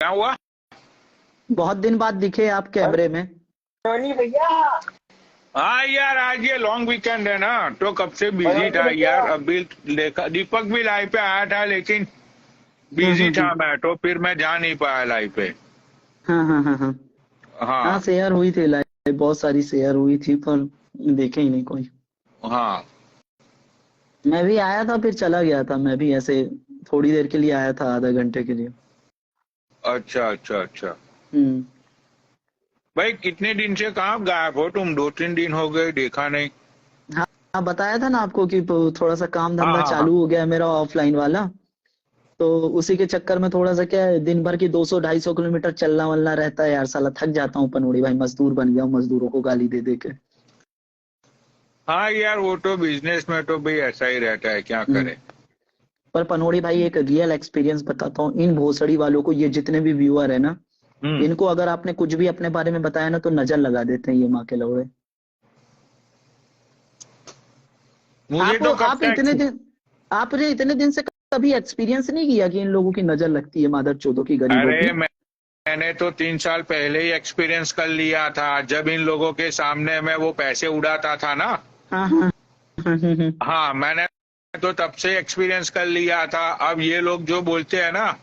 क्या हुआ? बहुत दिन बाद दिखे आप कैमरे में। टोनी भैया। हाँ यार, आज ये लॉन्ग वीकेंड है ना, तो कब से बिजी था यार। अभी देखा, दीपक भी लाइव पे आया था, लेकिन बिजी था मैं, तो फिर मैं जा नहीं पाया लाइव पे। हाँ हाँ हाँ हाँ हाँ, हाँ शेयर हुई थी लाइव, बहुत सारी शेयर हुई थी पर देखे ही नहीं कोई। हाँ। मैं भी आया था फिर चला गया था, मैं भी ऐसे थोड़ी देर के लिए आया था, आधा घंटे के लिए। अच्छा अच्छा अच्छा। हम्म। भाई कितने दिन से कहाँ गायब हो तुम? 2-3 दिन हो गए, देखा नहीं। हाँ हाँ, बताया था ना आपको कि थोड़ा सा काम हाँ धंधा हाँ हाँ। चालू हो गया है मेरा ऑफलाइन वाला। तो उसी के चक्कर में थोड़ा सा क्या है, दिन भर की 200-250 किलोमीटर चलना वलना रहता है यार, साला थक जाता हूँ पनोड़ी भाई, मजदूर बन गया हूँ मजदूरों को गाली दे दे के। हाँ यार, वो तो बिजनेस में तो भाई ऐसा ही रहता है, क्या हम्म। करे। पर पनोड़ी भाई एक रियल एक्सपीरियंस बताता हूँ, इन भोसड़ी वालों को, ये जितने भी व्यूअर है ना, हम्म। इनको अगर आपने कुछ भी अपने बारे में बताया ना तो नजर लगा देते हैं ये माँ के लौड़े। मुझे तो कब आप इतने तक। दिन आपने इतने दिन से कभी एक्सपीरियंस नहीं किया कि इन लोगों की नजर लगती है मादर चोदों की, गरीबों अरे की। मैंने तो 3 साल पहले ही एक्सपीरियंस कर लिया था, जब इन लोगों के सामने मैं वो पैसे उड़ाता था ना। हाँ हाँ हाँ हाँ हाँ, मैंने तो तब से एक्सपीरियंस कर लिया था। अब ये लोग जो बोलते हैं ना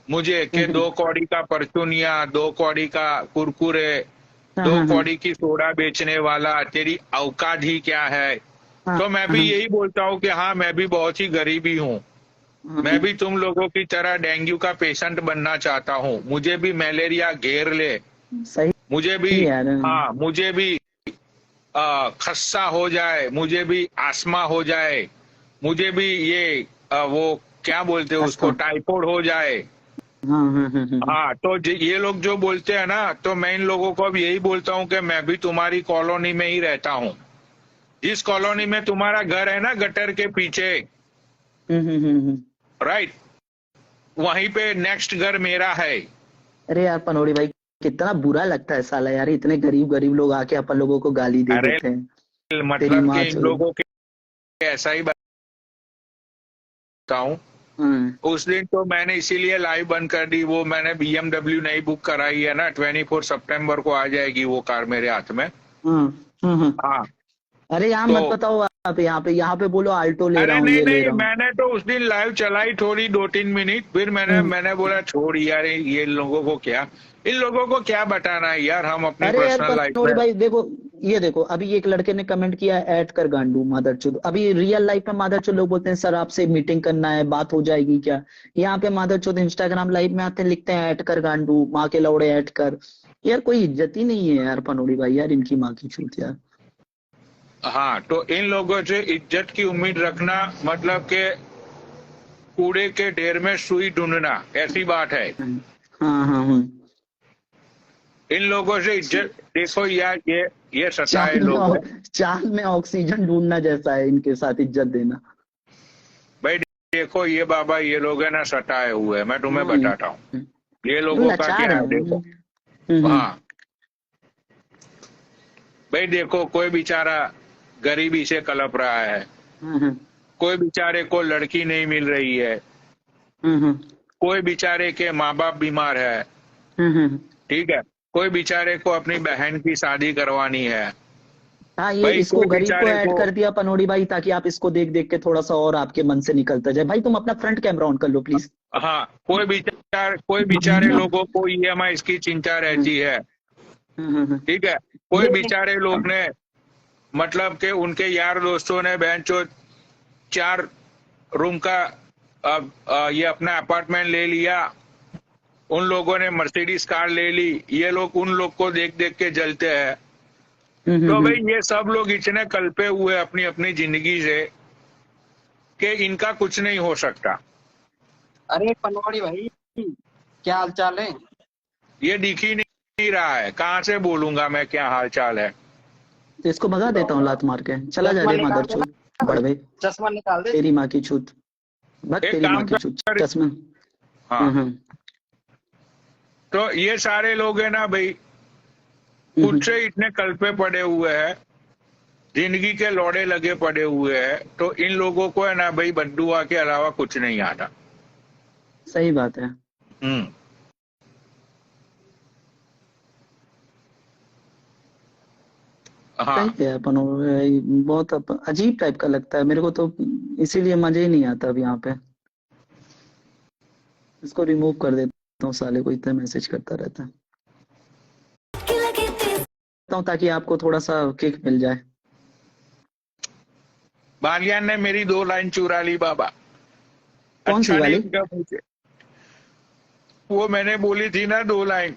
मुझे कि हाँ 2 कौड़ी का परचूनिया, 2 कौड़ी का कुरकुरे, हाँ दो हाँ हाँ कौड़ी की सोडा बेचने वाला, तेरी औकात ही क्या है। हाँ तो मैं हाँ भी हाँ यही बोलता हूँ कि हाँ, मैं भी बहुत ही गरीबी हूँ। हाँ मैं हाँ, भी तुम लोगों की तरह डेंगू का पेशेंट बनना चाहता हूँ, मुझे भी मलेरिया घेर ले। सही मुझे भी, है यार। हाँ मुझे भी खस्सा हो जाए, मुझे भी आस्मा हो जाए, मुझे भी ये वो क्या बोलते हैं उसको, अस्थमा। टाइफाइड हो जाए। हाँ हाँ हाँ हाँ हाँ, तो ये लोग जो बोलते हैं ना, तो मैं इन लोगों को अब यही बोलता हूँ कि मैं भी तुम्हारी कॉलोनी में ही रहता हूँ। जिस कॉलोनी में तुम्हारा घर है ना, गटर के पीछे, हम्म। राइट, वहीं पे नेक्स्ट घर मेरा है। अरे यार पनोड़ी भाई, कितना बुरा लगता है साला यार, इतने गरीब गरीब लोग आके अपन लोगों को गाली दे अरे देते हैं। तेरी मतलब माँ कि इन चोद। लोगों के ऐसा ही बताऊं। हाँ उस दिन तो मैंने इसीलिए लाइव बंद कर दी, वो मैंने BMW नई बुक कराई है ना, 24 सितंबर को आ जाएगी वो कार मेरे हाथ में। हाँ हाँ। हाँ। अरे यहाँ तो मत बताओ आप, यहाँ पे बोलो आल्टो ले रहा अरे हूँ, नहीं ये ले नहीं, रहा हूँ। मैंने तो उस दिन लाइव चलाई थोड़ी 2-3 मिनट, फिर मैंने हम्म। मैंने बोला छोड़ यार, ये लोगों को क्या, इन लोगों को क्या बताना है यार, हम अपनी अरे यार पर्सनल लाइफ पनोड़ी में। भाई देखो, ये देखो अभी एक लड़के ने कमेंट किया ऐड कर गांडू मादरचोद। अभी रियल लाइफ में मादरचोद लोग बोलते हैं सर आपसे मीटिंग करना है, बात हो जाएगी क्या। यहाँ पे मादरचोद इंस्टाग्राम लाइव में आते हैं, लिखते हैं ऐड कर गांडू, माँ के लौड़े ऐड कर। यार कोई इज्जत ही नहीं है यार पनोड़ी भाई, यार इनकी माँ की छूत यार। हाँ, तो इन लोगों से इज्जत की उम्मीद रखना मतलब कि कूड़े के ढेर में सुई ढूंढना, ऐसी बात है। हाँ हाँ हाँ। इन लोगों से इज्जत, देखो यार, ये सताए चांद में लोग हैं। चांद में ऑक्सीजन ढूंढना जैसा है इनके साथ इज्जत देना। भाई देखो, ये बाबा, ये लोग है ना सताए हुए हैं, मैं तुम्हें हाँ बताता हूँ ये वो लोगों का लाचार क्या है। है, देखो। हम्म। हाँ भाई देखो, कोई बेचारा गरीबी से कलप रहा है, हम्म कोई बेचारे को लड़की नहीं मिल रही है, हम्म कोई बेचारे के माँ बाप बीमार है, हम्म। ठीक है, कोई बेचारे को अपनी बहन की शादी करवानी है, हाँ ये भाई इसको कोई गरीब को बेचारे ऐड को। कर दिया पनोड़ी भाई, ताकि आप इसको देख देख के थोड़ा सा और आपके मन से निकलता जाए। भाई तुम अपना फ्रंट कैमरा ऑन कर लो प्लीज। हाँ, कोई बेचारे लोगों को EMI की चिंता रहती है, ठीक है। कोई बेचारे लोग ने मतलब कि उनके यार दोस्तों ने बहन चो 4 रूम का ये अपना अपार्टमेंट ले लिया, उन लोगों ने मर्सिडीज कार ले ली, ये लोग उन लोग को देख देख के जलते हैं। तो भाई ये सब लोग इतने कल्पे हुए अपनी अपनी जिंदगी से कि इनका कुछ नहीं हो सकता। अरे पनवाड़ी भाई, क्या हाल चाल है? ये दिख ही नहीं रहा है, कहाँ से बोलूंगा मैं क्या हाल चाल है। तो इसको भगा देता हूँ लात मार के, चला जा चश्मा रे निकाल मादर दे चोद ना भाई, बड़वे। चश्मा निकाल दे। तेरी माँ की छूत, भग एक तेरी माँ काम की छूत कर। चश्मा। हाँ, हम्म तो ये सारे लोग है ना भाई, खुद से इतने कल्पे पड़े हुए हैं, जिंदगी के लौड़े लगे पड़े हुए हैं, तो इन लोगों को है ना भाई, बद्दुआ के अलावा कुछ नहीं आता। सही बात है। हम्म। हाँ सही है बहुत अजीब टाइप का लगता है मेरे को तो, इसीलिए मजा ही नहीं आता अब यहाँ पे। इसको रिमूव कर देता हूँ, साले को इतना मैसेज करता रहता है ताकि आपको थोड़ा सा किक मिल जाए। बालियान ने मेरी 2 लाइन चुरा ली बाबा। कौन सी अच्छा नहीं वाली? लगा मुझे। वो मैंने बोली थी ना 2 लाइन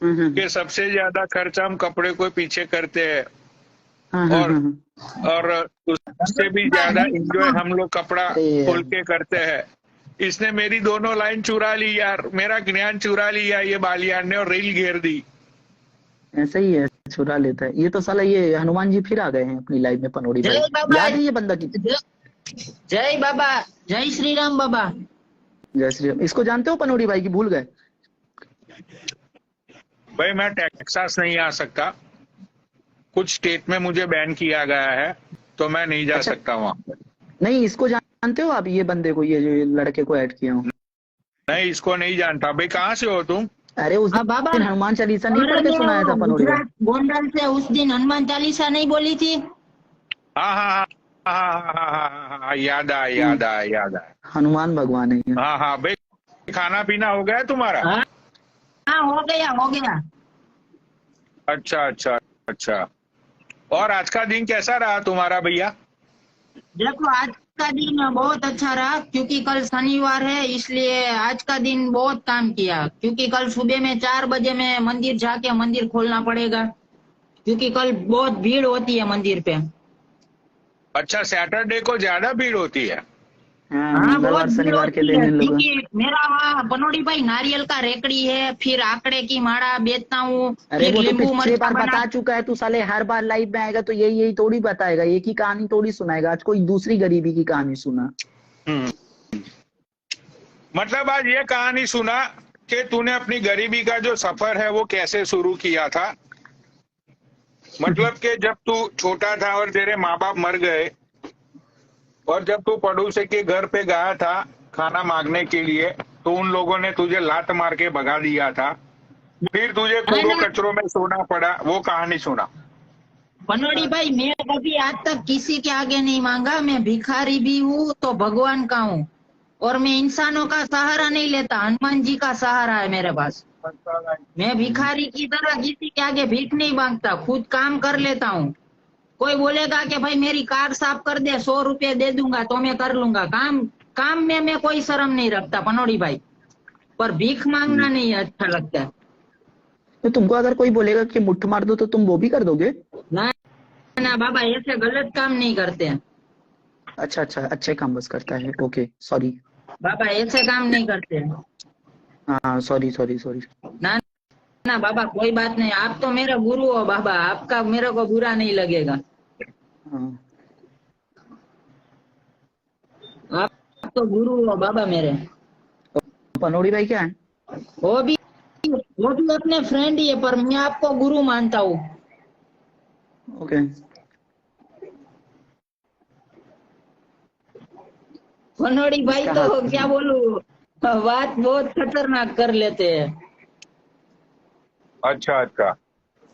कि सबसे ज्यादा खर्च हम कपड़े को पीछे करते हैं और और उससे भी ज्यादा एंजॉय हम लोग कपड़ा खोल के करते हैं। इसने मेरी दोनों लाइन चुरा ली यार, मेरा ज्ञान चुरा लिया ये बालियान ने और रील घेर दी। ऐसा ही है, चुरा लेता है ये तो साला। ये हनुमान जी फिर आ गए हैं अपनी लाइफ में, पनोड़ी भाई। जय बाबा, याद है ये बंदा की? जय बाबा, जय श्री राम बाबा। जय श्री राम। इसको जानते हो पनोड़ी भाई की? भूल गए? भाई मैं टेक्सास नहीं आ सकता, कुछ स्टेट में मुझे बैन किया गया है तो मैं नहीं जा सकता वहां पर। नहीं, इसको जानते हो आप? ये बंदे को, ये जो लड़के को ऐड किया हूँ? नहीं इसको नहीं जानता। भाई कहाँ से हो तुम? अरे उस बाबा, दिन हनुमान चालीसा नहीं पढ़ के सुनाया था पनोड़ी भाई? गोंडल से उस दिन हनुमान चालीसा नहीं बोली थी? हाँ हाँ हाँ हाँ हाँ, याद आया। हनुमान भगवान है ये। हाँ हाँ भाई, खाना पीना हो गया तुम्हारा? हाँ हो गया। अच्छा। और आज का दिन कैसा रहा तुम्हारा भैया? देखो आज का दिन बहुत अच्छा रहा, क्योंकि कल शनिवार है, इसलिए आज का दिन बहुत काम किया। क्योंकि कल सुबह में 4 बजे में मंदिर जाके मंदिर खोलना पड़ेगा, क्योंकि कल बहुत भीड़ होती है मंदिर पे। अच्छा, सैटरडे को ज्यादा भीड़ होती है? हाँ, हाँ, मंगलवार बहुत भीड़ शनिवार के होती दिन है, इन लोगों। क्योंकि मेरा वहाँ बनोड़ी भाई नारियल का रेकड़ी है, फिर आकड़े की माड़ा बेचता हूँ, अरे फिर वो तो नींबू पिछले मरचा बार बता बना। चुका है तू साले। हर बार लाइव में आएगा तो यही थोड़ी बताएगा, एक ही कहानी थोड़ी सुनाएगा। आज कोई दूसरी गरीबी की कहानी सुना। मतलब आज ये कहानी सुना कि तूने अपनी गरीबी का जो सफर है वो कैसे शुरू किया था। मतलब कि जब तू छोटा था और तेरे माँ बाप मर गए और जब तू पड़ोसी के घर पे गया था खाना मांगने के लिए तो उन लोगों ने तुझे लात मार के भगा दिया था, फिर तुझे कूड़ो कचरों में सोना पड़ा, वो कहानी सुना। बनोड़ी भाई मैं कभी आज तक किसी के आगे नहीं मांगा। मैं भिखारी भी हूँ तो भगवान का हूँ, और मैं इंसानों का सहारा नहीं लेता, हनुमान जी का सहारा है मेरे पास। मैं भिखारी की तरह किसी के आगे भीख नहीं मांगता, खुद काम कर लेता हूँ। कोई बोलेगा कि भाई मेरी कार साफ कर दे, 100 रुपए दे दूंगा तो मैं कर लूंगा। काम में मैं कोई शर्म नहीं रखता पनोड़ी भाई, पर भीख मांगना नहीं अच्छा लगता है। तो तुमको अगर कोई बोलेगा कि मुट्ठ मार दो तो तुम वो भी कर दोगे? ना बाबा, ऐसे गलत काम नहीं करते हैं। अच्छा, अच्छे काम बस करता है। ओके सॉरी बाबा, ऐसे काम नहीं करते हैं। हाँ सॉरी। ना बाबा, कोई बात नहीं। आप तो मेरे गुरु हो बाबा, आपका मेरे को बुरा नहीं लगेगा। हाँ। आप तो गुरु हो बाबा मेरे। पनोड़ी भाई क्या है? वो भी अपने फ्रेंड ही है, पर मैं आपको गुरु मानता हूँ। ओके। पनोड़ी भाई तो क्या बोलूं, बात बहुत खतरनाक कर लेते हैं। अच्छा।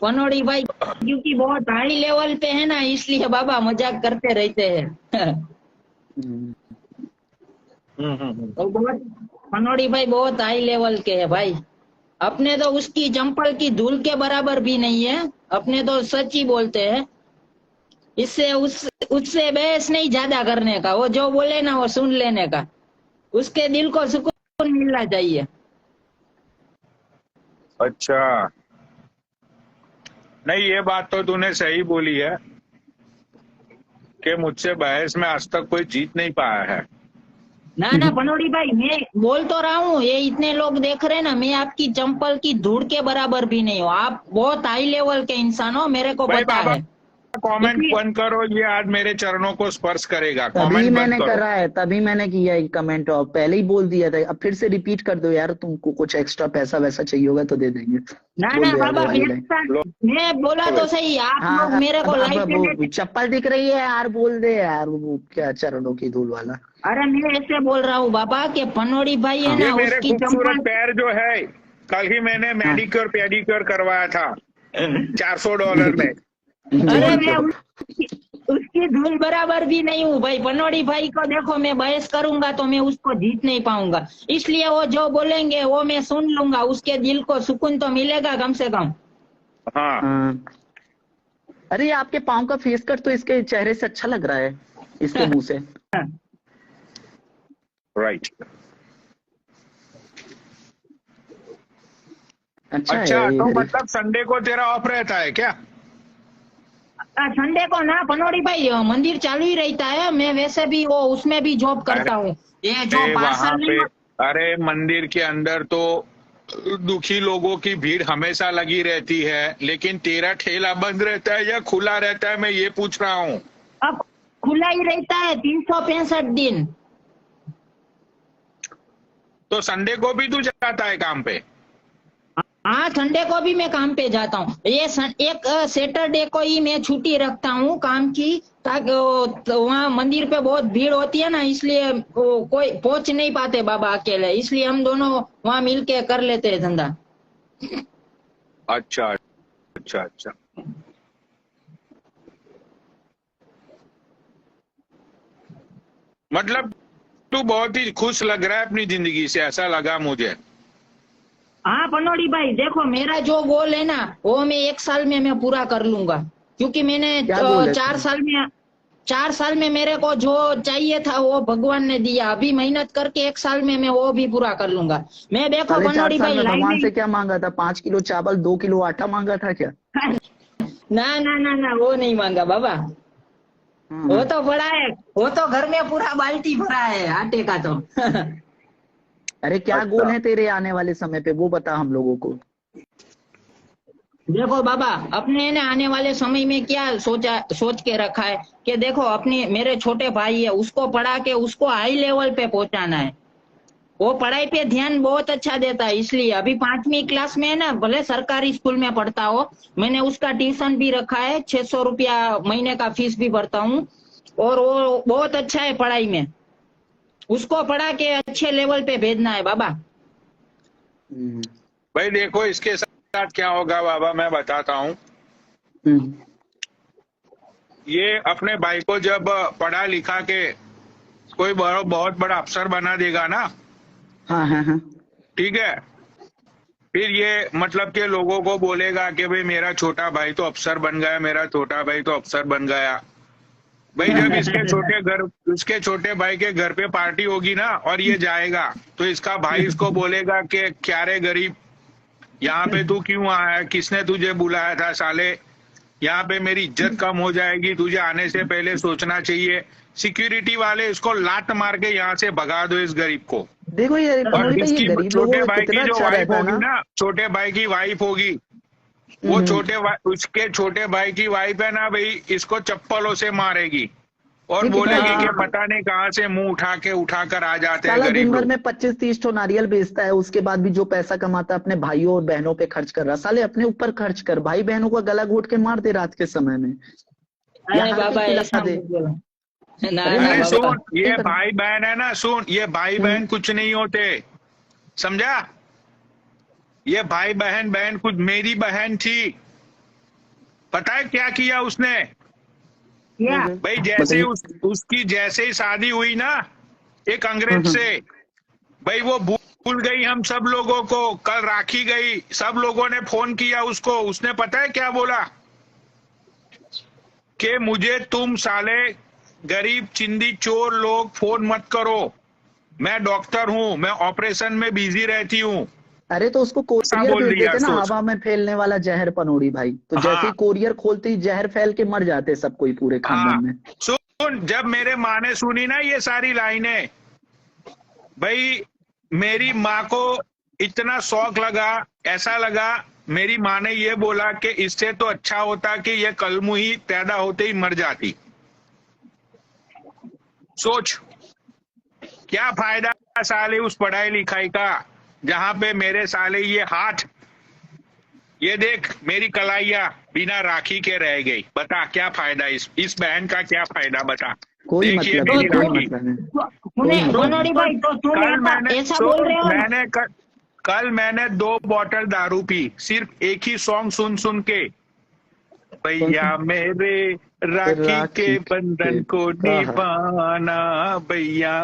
पनोड़ी भाई क्योंकि बहुत हाई लेवल पे है ना, इसलिए बाबा मजाक करते रहते हैं। तो बहुत पनोड़ी भाई बहुत हाई लेवल के है भाई। अपने तो उसकी चंपल की धूल के बराबर भी नहीं है, अपने तो सच ही बोलते हैं। इससे उससे बहस नहीं ज्यादा करने का, वो जो बोले ना वो सुन लेने का। उसके दिल को सुकून मिलना चाहिए। अच्छा, नहीं ये बात तो तूने सही बोली है कि मुझसे बहस में आज तक कोई जीत नहीं पाया है। ना पनोड़ी भाई, मैं बोल तो रहा हूँ, ये इतने लोग देख रहे हैं ना, मैं आपकी चंपल की धूल के बराबर भी नहीं हूँ। आप बहुत हाई लेवल के इंसान हो, मेरे को पता है। कमेंट बंद करो, ये आज मेरे चरणों को स्पर्श करेगा। तभी कमेंट मैंने बंद करो। करा है, तभी मैंने किया एक कमेंट, और पहले ही बोल दिया था। अब फिर से रिपीट कर दो यार, तुमको कुछ एक्स्ट्रा पैसा वैसा चाहिए होगा तो दे देंगे। ना बाबा, मैं बोला तो सही, आप लोग मेरे को लाइव। चप्पल दिख रही है यार, बोल दे यार। वो क्या चरणों की धूल वाला। अरे मैं ऐसे बोल रहा हूँ बाबा के पनोड़ी भाई है ना, मेरे उसकी खूबसूरत चंपल। पैर जो है, कल ही मैंने मेडिक्योर पेडिक्योर करवाया था $400 में। अरे जरूर मैं करो। उसकी धूल बराबर भी नहीं हूँ भाई। पनोड़ी भाई को देखो, मैं बहस करूंगा तो मैं उसको जीत नहीं पाऊंगा, इसलिए वो जो बोलेंगे वो मैं सुन लूंगा, उसके दिल को सुकून तो मिलेगा कम से कम। हाँ हाँ। अरे ये आपके पाँव का फेस कट तो इसके चेहरे से अच्छा लग रहा है, इसके मुंह से। राइट। अच्छा अच्छा, है तो ये। मतलब संडे को तेरा ऑफ रहता है क्या? संडे को ना पनोड़ी भाई मंदिर चालू ही रहता है, मैं वैसे भी वो उसमें भी जॉब करता हूँ, ये जो अरे वहां पार्सल पे, नहीं। अरे मंदिर के अंदर तो दुखी लोगों की भीड़ हमेशा लगी रहती है, लेकिन तेरा ठेला बंद रहता है या खुला रहता है, मैं ये पूछ रहा हूँ। अब खुला ही रहता है 365 दिन। तो संडे को भी तू जाता है काम पे? हाँ, संडे को भी मैं काम पे जाता हूँ। ये एक सैटरडे को ही मैं छुट्टी रखता हूँ काम की, ताकि तो वहाँ मंदिर पे बहुत भीड़ होती है ना, इसलिए वो कोई पहुंच नहीं पाते बाबा अकेले, इसलिए हम दोनों वहाँ मिलके कर लेते हैं धंधा। अच्छा अच्छा अच्छा। मतलब तू बहुत ही खुश लग रहा है अपनी जिंदगी से, ऐसा लगा मुझे। हाँ पनोड़ी भाई देखो, मेरा जो गोल है ना वो मैं 1 साल में मैं पूरा कर लूंगा, क्योंकि मैंने क्या गोल है? 4 साल में मेरे को जो चाहिए था वो भगवान ने दिया। अभी मेहनत करके 1 साल में मैं वो भी पूरा कर लूंगा। मैं देखो साले 4 पनोड़ी साल भाई में लाइन भगवान में से क्या मांगा था? 5 किलो चावल, 2 किलो आटा मांगा था क्या? ना ना ना ना, वो नहीं मांगा बाबा, वो तो बड़ा है, वो तो घर में पूरा बाल्टी भरा है आटे का तो। अरे क्या अच्छा। गोल है तेरे आने वाले समय पे, वो बता हम लोगों को। देखो बाबा, अपने ने आने वाले समय में क्या सोच के रखा है कि देखो अपने मेरे छोटे भाई है, उसको पढ़ा के उसको हाई लेवल पे पहुंचाना है। वो पढ़ाई पे ध्यान बहुत अच्छा देता है, इसलिए अभी 5वीं क्लास में है ना, भले सरकारी स्कूल में पढ़ता हो, मैंने उसका ट्यूशन भी रखा है, 600 रुपया महीने का फीस भी भरता हूँ, और वो बहुत अच्छा है पढ़ाई में। उसको पढ़ा के अच्छे लेवल पे भेजना है बाबा। भाई देखो, इसके साथ क्या होगा बाबा, मैं बताता हूँ। ये अपने भाई को जब पढ़ा लिखा के कोई बहुत बड़ा अफसर बना देगा ना, हाँ हाँ हाँ। ठीक है, फिर ये मतलब के लोगों को बोलेगा कि भाई मेरा छोटा भाई तो अफसर बन गया, मेरा छोटा भाई तो अफसर बन गया। भाई जब इसके छोटे भाई के घर पे पार्टी होगी ना और ये जाएगा, तो इसका भाई इसको बोलेगा कि क्या रे गरीब, यहाँ पे तू क्यों आया है, किसने तुझे बुलाया था साले, यहाँ पे मेरी इज्जत कम हो जाएगी, तुझे आने से पहले सोचना चाहिए। सिक्योरिटी वाले इसको लात मार के यहाँ से भगा दो इस गरीब को। देखो ये और पनोड़ी भाई, ये इसकी गरीब छोटे लोगों भाई कितना की जो अच्छा वाइफ रहता है होगी ना। ना, छोटे भाई की वाइफ होगी, वो उसके छोटे भाई की वाइफ है ना भाई, इसको चप्पलों से मारेगी और ये कितना बोलेगी कि गरीब- पता नहीं कहाँ से मुंह उठा कर आ जाते हैं साला दिन गरीब भर लोग। में 25-30 ठो नारियल बेचता है, उसके बाद भी जो पैसा कमाता है अपने भाइयों और बहनों पे खर्च कर रहा। साले अपने ऊपर खर्च कर, भाई बहनों का गला घोट के मार दे रात के समय में, या अरे हर बाबा कोई ऐसा खिला दे। मत बोलो। ना अरे ना अरे मैं बाबा, सुन, ये नहीं कर- भाई बहन है ना, सुन, ये भाई बहन कुछ नहीं होते, समझा? ये भाई बहन कुछ, मेरी बहन थी, पता है क्या किया उसने? क्या? भाई जैसे बताइए। उसकी जैसे ही शादी हुई ना एक अंग्रेज से, भाई वो भूल गई हम सब लोगों को। कल राखी गई, सब लोगों ने फोन किया उसको, उसने पता है क्या बोला कि मुझे तुम साले गरीब चिंदी चोर लोग फोन मत करो, मैं डॉक्टर हूं, मैं ऑपरेशन में बिजी रहती हूँ। अरे तो उसको ऐसा कोरियर बोल भेज दिया, देते ना, सोच। हवा में फैलने वाला जहर पनोड़ी भाई, तो जैसे ही हाँ कोरियर खोलते ही जहर फैल के मर जाते सब कोई पूरे हाँ, खानदान में। सुन, जब मेरे माँ ने सुनी ना ये सारी लाइनें, भाई मेरी माँ को इतना शौक लगा, ऐसा लगा, मेरी माँ ने ये बोला कि इससे तो अच्छा होता कि ये कलमुही पैदा होते ही मर जाती। सोच क्या फायदा साले उस पढ़ाई लिखाई का, जहां पे मेरे साले ये हाथ, ये देख मेरी कलाइया बिना राखी के रह गई, बता क्या फायदा, इस बहन का क्या फायदा बता। कोई देखिए मतलब मेरी नहीं, कोई राखी। मतलब नहीं। तूने पनोड़ी भाई तो तुम ऐसा बोल रहे हो ना? कल मैंने 2 बॉटल दारू पी, सिर्फ एक ही सॉन्ग सुन के। भैया मेरे राखी के बंधन को निभाना भैया।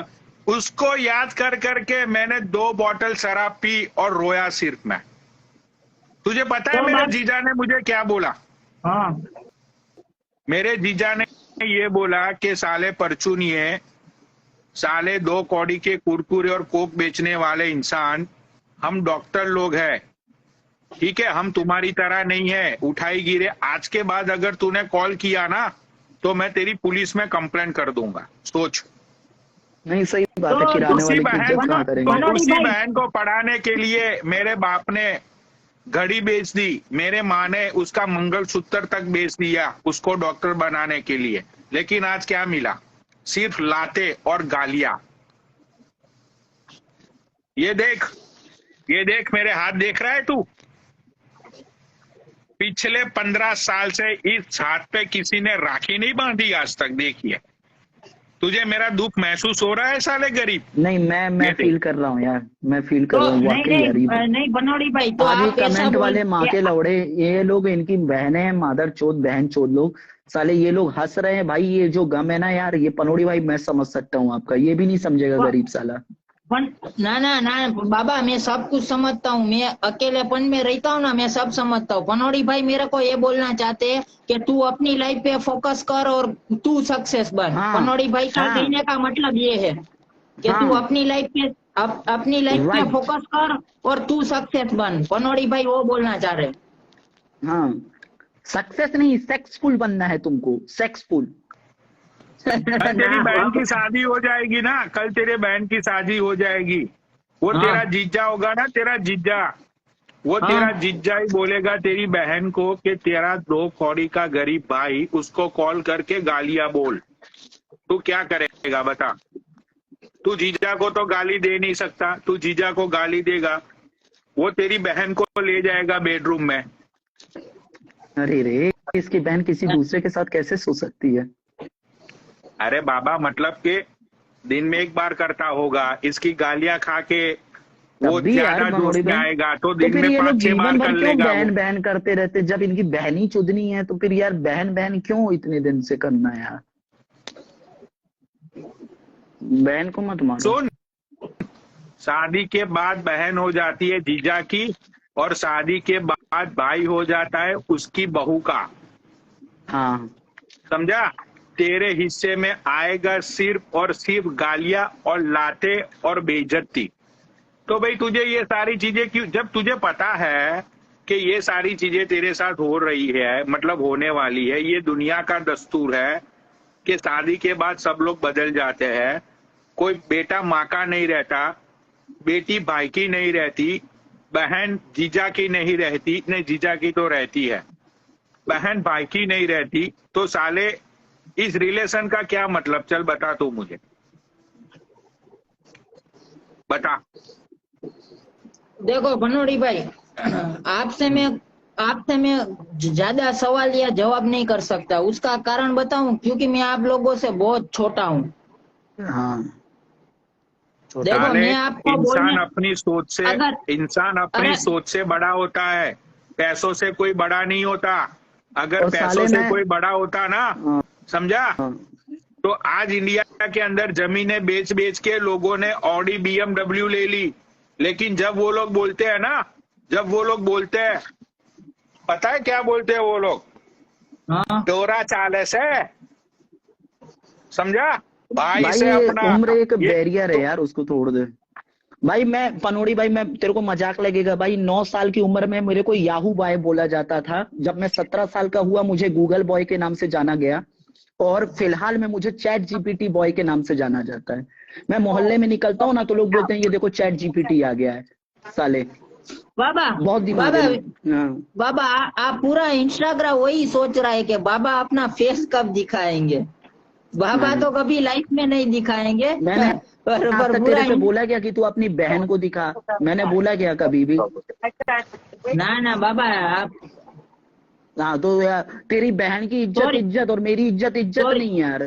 उसको याद कर करके मैंने 2 बॉटल शराब पी और रोया सिर्फ मैं। तुझे पता है मेरे जीजा ने मुझे क्या बोला? हाँ, मेरे जीजा ने ये बोला कि साले परचूनिए, साले 2 कौड़ी के कुरकुरे और कोक बेचने वाले इंसान, हम डॉक्टर लोग हैं, ठीक है, हम तुम्हारी तरह नहीं है उठाई गिरे। आज के बाद अगर तूने कॉल किया ना तो मैं तेरी पुलिस में कंप्लेंट कर दूंगा। सोच। नहीं सही बात है, किराने वाले की इज्जत कहाँ करेंगे? उसी बहन को पढ़ाने के लिए मेरे बाप ने घड़ी बेच दी, मेरे माँ ने उसका मंगलसूत्र तक बेच दिया उसको डॉक्टर बनाने के लिए। लेकिन आज क्या मिला? सिर्फ लाते और गालियां। ये देख मेरे हाथ देख रहा है तू? पिछले 15 साल से इस हाथ पे किसी ने राखी नहीं बांधी आज तक। देखिए, तुझे मेरा दुख महसूस हो रहा है साले गरीब? नहीं, मैं फील कर रहा हूँ यार, मैं फील कर रहा हूँ वाकई गरीब। नहीं बनोड़ी भाई, तो आज ये आप ऐसा कमेंट वाले माँ के बोल, लौड़े, ये लोग, इनकी बहनें हैं मादर चोद बहन चोद लोग, साले ये लोग हंस रहे हैं भाई। ये जो गम है ना यार, ये पनोड़ी भाई मैं समझ सकता हूँ आपका, ये भी नहीं समझेगा गरीब साला। ना बाबा, मैं सब कुछ समझता हूँ, मैं अकेलेपन में रहता हूँ ना, मैं सब समझता हूँ। पनोड़ी भाई मेरे को ये बोलना चाहते हैं कि तू अपनी लाइफ पे फोकस कर और तू सक्सेस बन। हाँ, पनोड़ी भाई का हाँ, कहने का मतलब ये है कि हाँ, तू अपनी लाइफ पे right. फोकस कर और तू सक्सेस बन। पनोड़ी भाई वो बोलना चाह रहे। हाँ, सक्सेस नहीं, सेक्सफुल बनना है तुमको, सेक्सफुल। तेरी बहन की शादी हो जाएगी ना, कल तेरे बहन की शादी हो जाएगी, वो हाँ। तेरा जीजा होगा ना, तेरा जीजा, वो हाँ। तेरा जीजा ही बोलेगा तेरी बहन को कि तेरा 2 कौड़ी का गरीब भाई, उसको कॉल करके गालियां बोल। तू क्या करेगा बता? तू जीजा को तो गाली दे नहीं सकता, तू जीजा को गाली देगा, वो तेरी बहन को ले जाएगा बेडरूम में। अरे रे, इसकी बहन किसी दूसरे के साथ कैसे सो सकती है? अरे बाबा, मतलब के दिन में 1 बार करता होगा, इसकी गालियां खा के वो ज्यादा जोश में आएगा तो दिन फिर में ये लोग 5-6 बार जीवन कर भर क्यों लेगा। बहन बहन करते रहते? जब इनकी बहन ही चुदनी है तो फिर यार बहन बहन क्यों इतने दिन से करना है यार? बहन को मत मानो। सुन, शादी के बाद बहन हो जाती है जीजा की, और शादी के बाद भाई हो जाता है उसकी बहू का। हाँ, समझा? तेरे हिस्से में आएगा सिर्फ और सिर्फ गालियां और लाते और बेइज्जती। तो भाई तुझे ये सारी चीजें क्यों, जब तुझे पता है कि ये सारी चीजें तेरे साथ हो रही है, मतलब होने वाली है, ये दुनिया का दस्तूर है कि शादी के बाद सब लोग बदल जाते हैं। कोई बेटा माँ का नहीं रहता, बेटी भाई की नहीं रहती, बहन जीजा की नहीं रहती, नहीं जीजा की तो रहती है, बहन भाई की नहीं रहती। तो साले इस रिलेशन का क्या मतलब? चल बता तू मुझे, बता। देखो बनोड़ी भाई, आपसे मैं ज्यादा सवाल या जवाब नहीं कर सकता। उसका कारण बताऊं? क्योंकि मैं आप लोगों से बहुत छोटा हूँ। हाँ, देखो मैं आपको इंसान अपनी सोच से, इंसान अपनी अरे, सोच से बड़ा होता है, पैसों से कोई बड़ा नहीं होता। अगर और पैसों साले से कोई बड़ा होता ना, हाँ, समझा, हाँ, तो आज इंडिया के अंदर जमीनें बेच बेच के लोगों ने ऑडी BMW ले ली। लेकिन जब वो लोग बोलते हैं ना, जब वो लोग बोलते हैं, पता है क्या बोलते हैं वो लोग? हाँ, डोरा चाले से, समझा? भाई भाई से ये अपना उम्र एक बैरियर है यार, उसको तोड़ दे। भाई मैं पनोड़ी भाई, मैं तेरे को मजाक लगेगा भाई, 9 साल की उम्र में मेरे को याहू बॉय बोला जाता था। जब मैं 17 साल का हुआ मुझे गूगल बॉय के नाम से जाना गया, और फिलहाल में मुझे चैट जीपीटी बॉय के नाम से जाना जाता है। मैं मोहल्ले में निकलता हूँ ना तो लोग बोलते हैं ये देखो चैट जीपीटी आ गया है। साले बाबा बहुत दिमाग है। हाँ, बाबा आप पूरा इंस्टाग्राम वही सोच रहा है कि बाबा अपना फेस कब दिखाएंगे। बाबा तो कभी लाइफ में नहीं दिखाएंगे। मैंने पर आज तक पूरा तेरे से बोला क्या कि तू अपनी बहन को दिखा? मैंने बोला क्या कभी भी? ना बाबा आप, हाँ तो यार तेरी बहन की इज्जत इज्जत और मेरी इज्जत नहीं यार।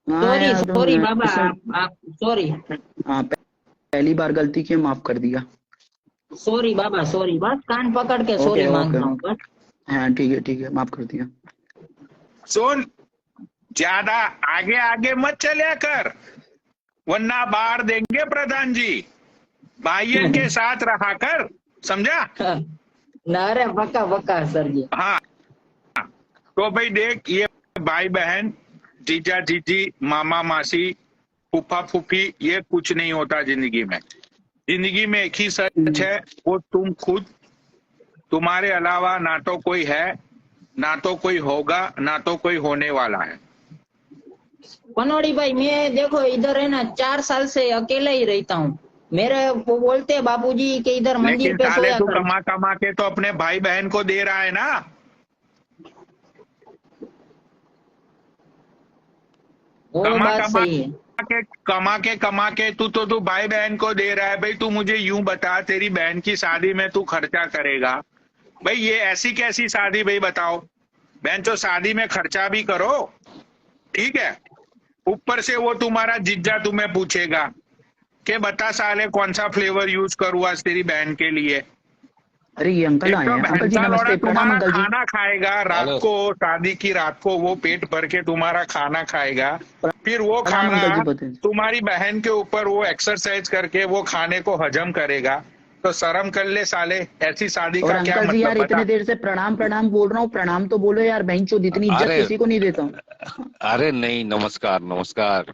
हाँ, सॉरी बाबा, आप सॉरी। हाँ, पहली बार गलती की, माफ कर दिया। सॉरी बाबा, सॉरी, बस कान पकड़ के सॉरी मांगता हूँ बस। हाँ ठीक है, माफ कर दिया। सुन, ज्यादा आगे आगे मत चलिया कर, वरना बाहर देंगे प्रधान जी। भाइयों के साथ रहा कर, समझा? ना रे पक्का पक्का सर जी। हाँ, तो भाई देख, ये भाई बहन, जीजा जीजी, मामा मासी, फूफा फूफी, ये कुछ नहीं होता जिंदगी में। जिंदगी में एक ही सच है, वो तुम खुद। तुम्हारे अलावा ना तो कोई है, ना तो कोई होगा, ना तो कोई होने वाला है। पनोड़ी भाई, मैं देखो इधर है ना 4 साल से अकेले ही रहता हूँ। मेरे वो बोलते हैं बापूजी कि इधर मंदिर लेकिन पे साले सोया तू कर। कमा कमा के तो अपने भाई बहन को दे रहा है ना। वो कमा बात कमा सही है। कमा के तू भाई बहन को दे रहा है। भाई तू मुझे यूं बता, तेरी बहन की शादी में तू खर्चा करेगा? भाई ये ऐसी कैसी शादी भाई बताओ? बहन तो शादी में खर्चा भी करो, ठीक है, ऊपर से वो तुम्हारा जीजा तुम्हें पूछेगा कि बता साले कौन सा फ्लेवर यूज करूँ आज तेरी बहन के लिए। अरे ये अंकल आए हैं। अंकल जी नमस्ते, प्रणाम तुम्हारा अंकल जी। खाना खाएगा रात को, शादी की रात को वो पेट भर के तुम्हारा खाना खाएगा, फिर वो प्रणाम खाना अंकल जी, बताइए। तुम्हारी बहन के ऊपर वो एक्सरसाइज करके वो खाने को हजम करेगा। तो शर्म कर ले साले, ऐसी शादी और का क्या अंकल जी यार मतलब इतने बता? देर से प्रणाम प्रणाम बोल रहा हूँ, प्रणाम तो बोलो यार, बहन चोद इतनी इज्जत अरे किसी को नहीं देता हूँ। अरे नहीं, नमस्कार नमस्कार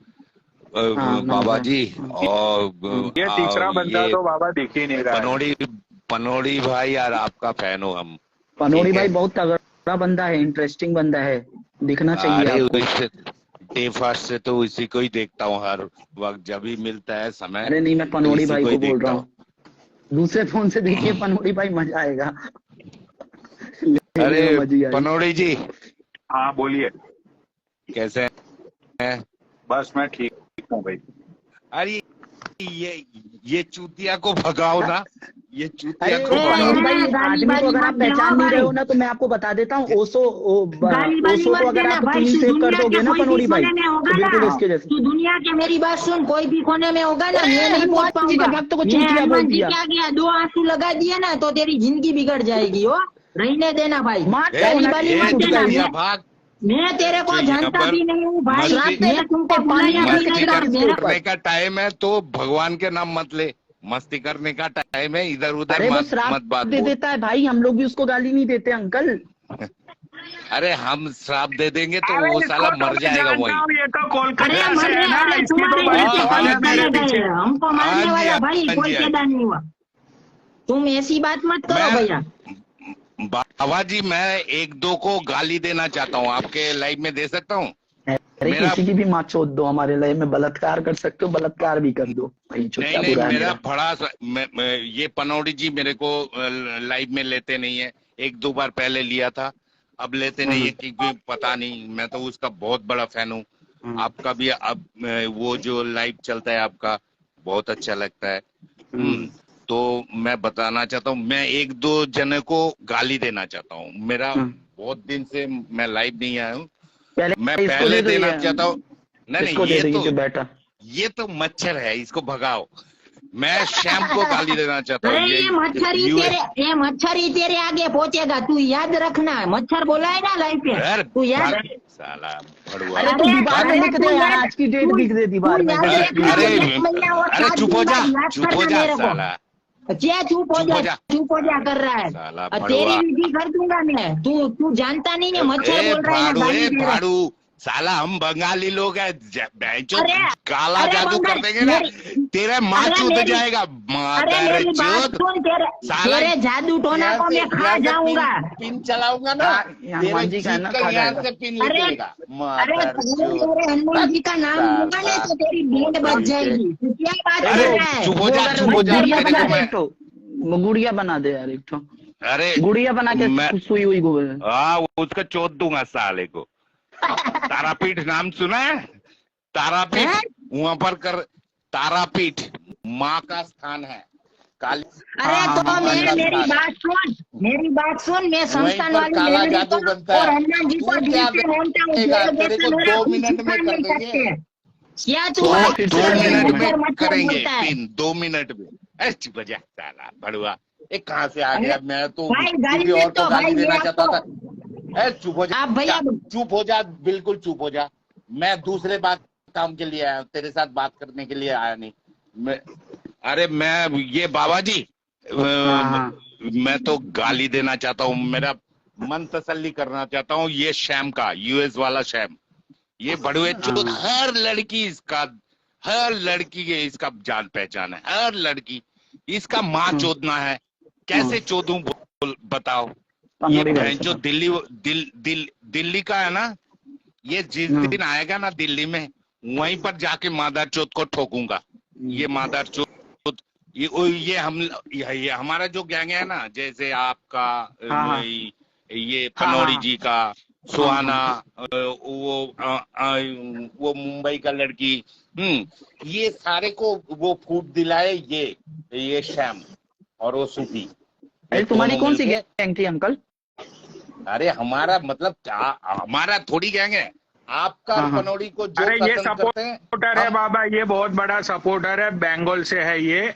हाँ, बाबा नमस्कार। जी। और ये तीसरा बंदा ये तो बाबा दिख ही नहीं रहा है। पनोड़ी भाई यार, आपका फैन हो हम। पनोड़ी ठीक है? भाई बहुत तगड़ा बंदा है, इंटरेस्टिंग बंदा है, दिखना चाहिए अरे आपको। डे फर्स्ट से तो इसी को ही देखता हूँ हर वक्त, जब भी मिलता है समय। अरे नहीं, मैं पनोड़ी इसी भाई को ही को बोल देखता रहा हूँ। दूसरे फोन से देखिए पनोड़ी भाई, मजा आएगा। अरे मजी आएगी। पनोड़ी जी हाँ बोलिए। कैसे हैं? बस मैं ठीक हूँ भाई। अरे ये चूतिया को भगाओ ना, ये चूतिया अरे को पनोड़ी भगाओ। भाई, आदमी को अगर आप पहचान नहीं रहे हो ना, तो मैं आपको बता देता हूँ, ओसो को अगर आप क्लीन सेव कर दोगे ना पनोड़ी भाई, तो बिल्कुल इसके जैसे। तू दुनिया के, मेरी बात सुन, कोई भी कोने में होगा ना, मैं नहीं पहुंच पाऊंगा। भक्त को चूतिया बोल दिया। क्या गया, 2 आंसू लगा दिए ना तो तेरी जिंदगी बिगड़ जाएगी। हो रहने देना भाई, गाली बाली मत देना। भाग। मैं तेरे को तो यहाँ जानता पर भी नहीं हूँ भाई, मस्ती- मैं तुमको बुलाया भी मस्ती नहीं था। मेरा करने का टाइम है तो भगवान के नाम मत ले। मस्ती करने का टाइम है, इधर उधर अरे वो मत श्राप बात दे बोल। देता है भाई, हम लोग भी उसको गाली नहीं देते अंकल। अरे हम श्राप दे देंगे तो अरे वो इसको साला तो मर मैं जाएगा जानता वहीं। हूँ, ये तो अरे कोलकाता से है ना, अरे इसकी तो तुम्हारे बड़ी जैसे आवाज है बहुत मेरे करे पीछे। गए, हमको मारने हाँ जी, वाला भाई हाँ कोई जी, हाँ पैदा नहीं हुआ। तुम ऐसी बात मत करो मैं- भैया। बाबा जी मैं 1-2 को गाली देना चाहता हूँ, आपके लाइव में दे सकता हूँ? अरे किसी की भी माँ चोद दो, हमारे लाइव में बलात्कार कर सकते हो, बलात्कार भी कर दो भाई। नहीं नहीं, मेरा बड़ा ये पनौड़ी जी मेरे को लाइव में लेते नहीं है। 1-2 बार पहले लिया था, अब लेते नहीं है क्योंकि पता नहीं, मैं तो उसका बहुत बड़ा फैन हूँ। आपका भी अब वो जो लाइव चलता है आपका बहुत अच्छा लगता है। तो मैं बताना चाहता हूँ, मैं 1-2 जने को गाली देना चाहता हूँ। मेरा बहुत दिन से मैं लाइव नहीं आया हूँ, मैं पहले देना चाहता हूँ। नहीं, ये तो मच्छर है, इसको भगाओ। मैं शैम को गाली देना चाहता हूँ। अरे ये मच्छर ही तेरे आगे पहुंचेगा, तू याद रखना। मच्छर बोला है ना लाइफ पे, तू याद। साला भड़ुआ। अरे तू दीवार में लिख दे यार, आज की डेट लिख दे दीवार में। अरे चुप हो जा साला। क्या चुप हो जा कर रहा है। तेरी विधि कर दूंगा मैं। तू जानता नहीं है, मच्छर बोल रहा है ना, गाली दे रहा है। साला हम बंगाली लोग हैं, काला जादू कर देंगे ना, तेरा माँ चूत जाएगा। तेरे जादू टोना को मैं खा जाऊंगा। पिन चलाऊंगा ना, हनुमान जी का यहाँ से पिन निकलेगा। अरे तेरे हनुमान जी का नाम लूंगा ना तो तेरी भेंट बच जाएगी। तू क्या बात कर रहा है? चुप हो जा। गुड़िया बना दे यार एक तो। अरे गुड़िया बना के सुई हुई गोबर। हाँ, उसको चोट दूंगा साले को। तारापीठ नाम सुना है? तारापीठ वहाँ पर कर, तारापीठ माँ का स्थान है। काली। अरे तो मेरी बात सुन, मैं संस्थान वाली काला जादू बनता और है। हनुमान जी को तेरे को 2 मिनट में कर देंगे। क्या तू 2 मिनट में करेंगे पिन, 2 मिनट में। अरे चुप जा साला भड़ुआ, कहाँ से आ गया? मैं तो भाई किसी और को गाली देना चाहता था। चुप हो जा, आप भैया चुप हो जा, बिल्कुल चुप हो जा। मैं दूसरे बात काम के लिए आया हूँ, तेरे साथ बात करने के लिए आया नहीं। अरे मैं ये बाबा जी, मैं तो गाली देना चाहता हूँ, मेरा मन तसल्ली करना चाहता हूँ। ये शैम का, यूएस वाला शैम, ये बड़ुए चोद, हर लड़की के इसका जान पहचान है, हर लड़की इसका माँ चोदना है। कैसे चोदूं बताओ। ये बहन जो दिल्ली का है ना, ये जिस दिन आएगा ना दिल्ली में, वहीं पर जाके मादर चोद को ठोकूंगा। ये मादर चोद, ये हमारा जो गैंग है ना, जैसे आपका ये पनौड़ी जी का, सुहाना, वो मुंबई का लड़की, ये सारे को वो फूट दिलाए ये शैम और वो सूफी। अरे तुम्हारी कौन सी गैंग थी अंकल? अरे हमारा मतलब हमारा थोड़ी गैंग है, आपका पनौड़ी को जो अरे ये पसंद करते हैं। सपोर्टर है बाबा, ये बहुत बड़ा सपोर्टर है, बंगाल से है ये।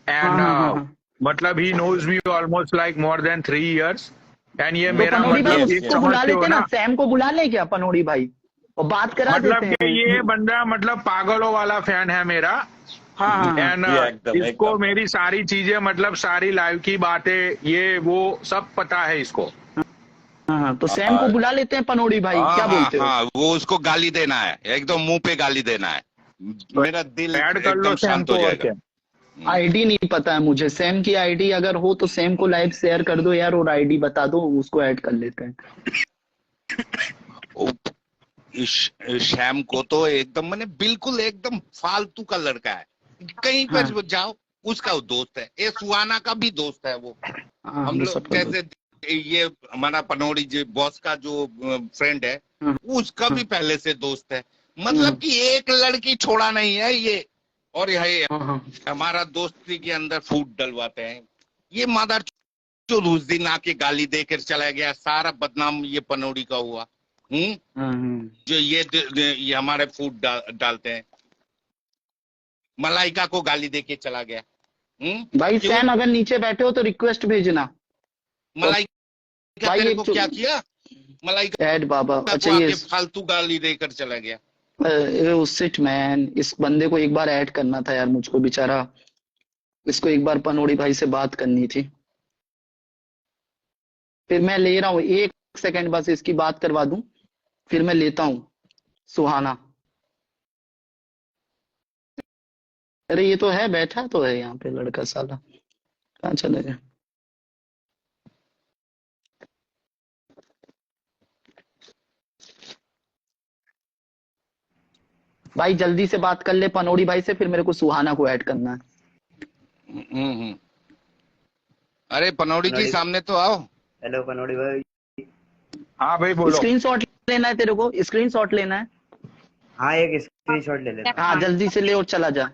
एंड मतलब he knows me almost like more than 3 years। And ये मेरा पनौड़ी भाई मतलब उसको बुला लेते ना, सैम को बुला ले क्या पनौड़ी भाई, और बात करा मतलब देते कि हैं। ये बंदा मतलब पागलों वाला फैन है मेरा। एंड इसको मेरी सारी चीजें, मतलब सारी लाइव की बातें, ये वो सब पता है इसको। हाँ, तो सैम को बुला लेते हैं पनौड़ी भाई, क्या बोलते हो? हाँ, वो उसको गाली देना है, एकदम मुंह पे गाली देना है, मेरा दिल ऐड कर लो एकदम सैम शांत को। हो जाएगा। आईडी नहीं पता है मुझे, सैम की आईडी अगर हो तो सैम को लाइव शेयर कर दो यार, और आईडी बता दो, उसको ऐड कर लेते हैं। शैम को तो एकदम मैंने बिल्कुल एकदम फालतू का लड़का है, कहीं पर जाओ उसका दोस्त है। ये सुहाना का भी दोस्त है वो। हम लोग जैसे ये हमारा पनौड़ी जी बॉस का जो फ्रेंड है, उसका भी पहले से दोस्त है। मतलब कि एक लड़की छोड़ा नहीं है ये, और ये हमारा दोस्ती के अंदर फूट डलवाते हैं। ये मादर जो उस दिन आके गाली देकर चला गया, सारा बदनाम ये पनौड़ी का हुआ। जो ये हमारे फूट डालते हैं, मलाइका को गाली देके चला गया। भाई सैम अगर नीचे बैठे हो तो रिक्वेस्ट भेजना। मलाइका तेरे को क्या किया? मलाइका ऐड बाबा, अच्छा ये फालतू गाली देकर चला गया। सिट मैन, इस बंदे को एक बार ऐड करना था यार मुझको, बेचारा, इसको एक बार पनौड़ी भाई से बात करनी थी। फिर मैं ले रहा हूँ, 1 सेकंड बस इसकी बात करवा दूं, फिर मैं लेता हूँ सुहाना। अरे ये तो है, बैठा तो है यहाँ पे लड़का, साला कहाँ चले गया? भाई जल्दी से बात कर ले पनौड़ी भाई से, फिर मेरे को सुहाना को ऐड करना है। अरे पनौड़ी जी सामने तो आओ। हेलो पनौड़ी भाई। हाँ भाई बोलो। स्क्रीनशॉट लेना है तेरे को, स्क्रीनशॉट लेना है। हाँ एक स्क्रीनशॉट ले ले। हाँ जल्दी से ले और चला जा,